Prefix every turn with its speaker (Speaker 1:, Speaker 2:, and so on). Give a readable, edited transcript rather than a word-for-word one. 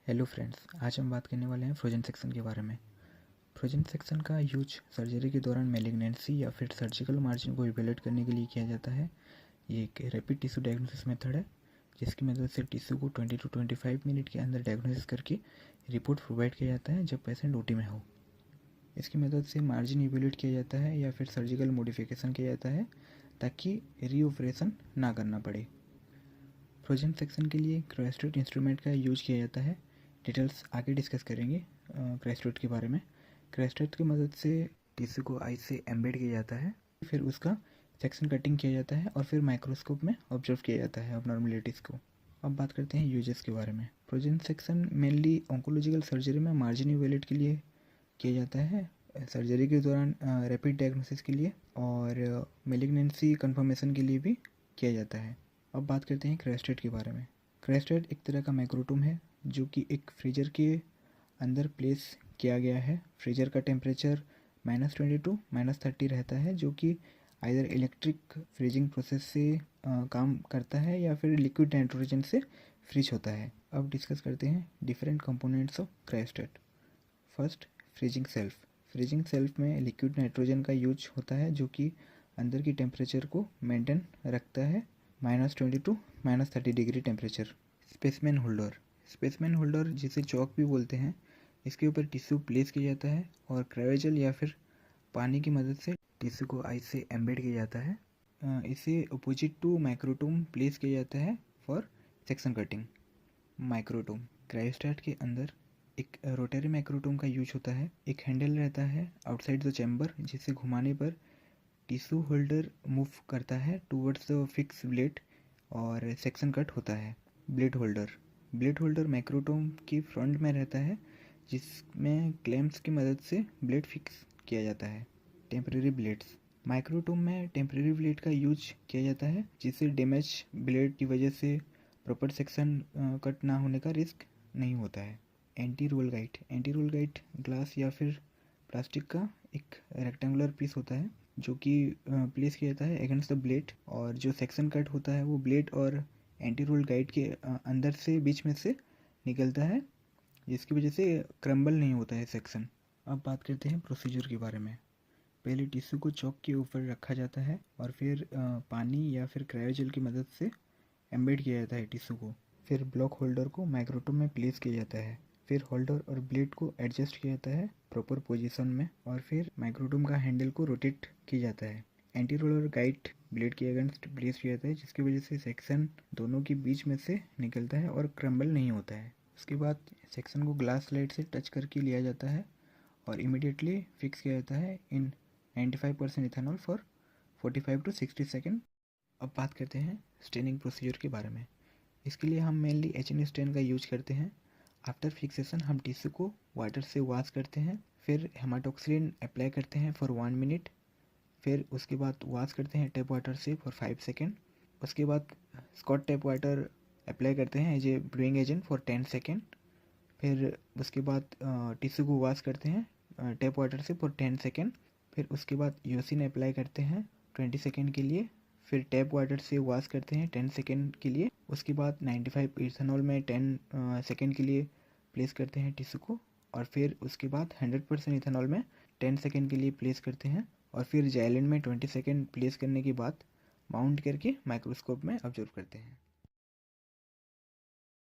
Speaker 1: Hello friends, आज हम बात करने वाले हैं फ्रोजन सेक्शन के बारे में। फ्रोजन सेक्शन का यूज सर्जरी के दौरान मैलिग्नेंसी या फिर सर्जिकल मार्जिन को इवेलुएट करने के लिए किया जाता है। ये एक रैपिड टिश्यू डायग्नोसिस मेथड है जिसकी मदद से टिश्यू को 20 to 25 मिनट के अंदर डायग्नोसिस करके रिपोर्ट प्रोवाइड किया जाता है जब पेशेंट ओटी में हो। इसकी मदद से मार्जिन इवेलुएट किया जाता है या फिर सर्जिकल मॉडिफिकेशन किया जाता है ताकि रीऑपरेशन ना करना पड़े। फ्रोजन सेक्शन के लिए क्रायोस्टेट इंस्ट्रूमेंट का यूज किया जाता है। डिटेल्स आगे डिस्कस करेंगे क्रायोस्टेट के बारे में। क्रायोस्टेट की मदद से टिश्यू को आई से एम्बेड किया जाता है, फिर उसका सेक्शन कटिंग किया जाता है और फिर माइक्रोस्कोप में ऑब्जर्व किया जाता है अबनॉर्मलिटीज़ को। अब बात करते हैं यूजेस के बारे में। Frozen section mainly oncological surgery में मार्जिन इवेलुएट के लिए किया जाता है, सर्जरी के दौरान रैपिड डायग्नोसिस के लिए और मेलिग्नेंसी कंफर्मेशन के लिए भी किया जाता है। अब बात करते हैं क्रायोस्टेट के बारे में। क्रायोस्टेट एक तरह का माइक्रोटूम है जो कि एक फ्रीजर के अंदर प्लेस किया गया है। फ्रीजर का टेम्परेचर -20 to -30 रहता है जो कि आइदर इलेक्ट्रिक फ्रीजिंग प्रोसेस से काम करता है या फिर लिक्विड नाइट्रोजन से फ्रीज होता है। अब डिस्कस करते हैं different components of cryostat. First, freezing self. Freezing self में लिक्विड नाइट्रोजन का यूज होता है जो कि अंदर की टेम्परेचर को मेंटेन रखता है -20 to -30 degree temperature. Spaceman holder. Spaceman holder जिसे चौक भी बोलते हैं, इसके ऊपर टिश्यू प्लेस किया जाता है और क्रायोजेल या फिर पानी की मदद से टिश्यू को आई से एम्बेड किया जाता है। इसे अपोजिट टू माइक्रोटूम प्लेस किया जाता है फॉर सेक्शन कटिंग। माइक्रोटूम। क्रायोस्टेट के अंदर एक रोटरी माइक्रोटूम का यूज होता है। एक हैंडल रहता है आउटसाइड द चैम्बर जिसे घुमाने पर टिश्यू होल्डर मूव करता है टूवर्ड्स द फिक्स ब्लेड और सेक्शन कट होता है। Blade holder. Blade holder microtome की फ्रंट में रहता है जिसमें क्लैम्प्स की मदद से ब्लेड फिक्स किया जाता है। Temporary blades. माइक्रोटोम में टेम्परेरी ब्लेड का यूज किया जाता है जिससे डैमेज ब्लेड की वजह से प्रॉपर सेक्शन कट ना होने का रिस्क नहीं होता है। Anti roll guide. Anti roll guide glass या फिर प्लास्टिक का एक रेक्टेंगुलर पीस होता है जो कि प्लेस किया जाता है अगेंस्ट द ब्लेड, और जो सेक्शन कट होता है वो ब्लेड और एंटी रोल गाइड के अंदर से बीच में से निकलता है जिसकी वजह से क्रम्बल नहीं होता है सेक्शन। अब बात करते हैं प्रोसीजर के बारे में। पहले टिश्यू को चौक के ऊपर रखा जाता है और फिर पानी या फिर क्रायोजेल की मदद से एम्बेड किया जाता है टिश्यू को। फिर ब्लॉक होल्डर को माइक्रोटोम में प्लेस किया जाता है। फिर होल्डर और ब्लेड को एडजस्ट किया जाता है प्रॉपर पोजीशन में और फिर माइक्रोटोम का हैंडल को रोटेट किया जाता है। एंटी रोलर गाइड ब्लेड के अगेंस्ट प्लेस किया जाता है जिसकी वजह से सेक्शन दोनों के बीच में से निकलता है और क्रम्बल नहीं होता है। उसके बाद सेक्शन को ग्लास स्लाइड से टच करके लिया जाता है और इमीडिएटली फिक्स किया जाता है इन 95% इथेनॉल फॉर 45 to 60 सेकेंड। अब बात करते हैं स्टेनिंग प्रोसीजर के बारे में। इसके लिए हम मेनली HN स्टेन का यूज करते हैं। आफ्टर फिक्सेशन हम टिश्यू को वाटर से वॉश करते हैं, फिर हेमाटोक्सिलिन अप्लाई करते हैं फॉर 1 मिनट, फिर उसके बाद वॉश करते हैं टैप वाटर से फॉर 5 सेकेंड। उसके बाद स्कॉच टैप वाटर अप्लाई करते हैं as a bluing agent for 10 second. फिर उसके बाद टिश्यू को वॉश करते हैं टैप वाटर से फॉर 10 सेकेंड। फिर उसके बाद यूसिन अप्लाई करते हैं 20 सेकेंड के लिए। फिर टैप वाटर से वॉश करते हैं 10 सेकेंड के लिए। उसके बाद 95 इथेनॉल में 10 सेकेंड के लिए प्लेस करते हैं टिश्यू को और फिर उसके बाद 100% इथेनॉल में 10 सेकेंड के लिए प्लेस करते हैं और फिर जाइलिन में 20 सेकेंड प्लेस करने के बाद माउंट करके माइक्रोस्कोप में ऑब्जर्व करते हैं।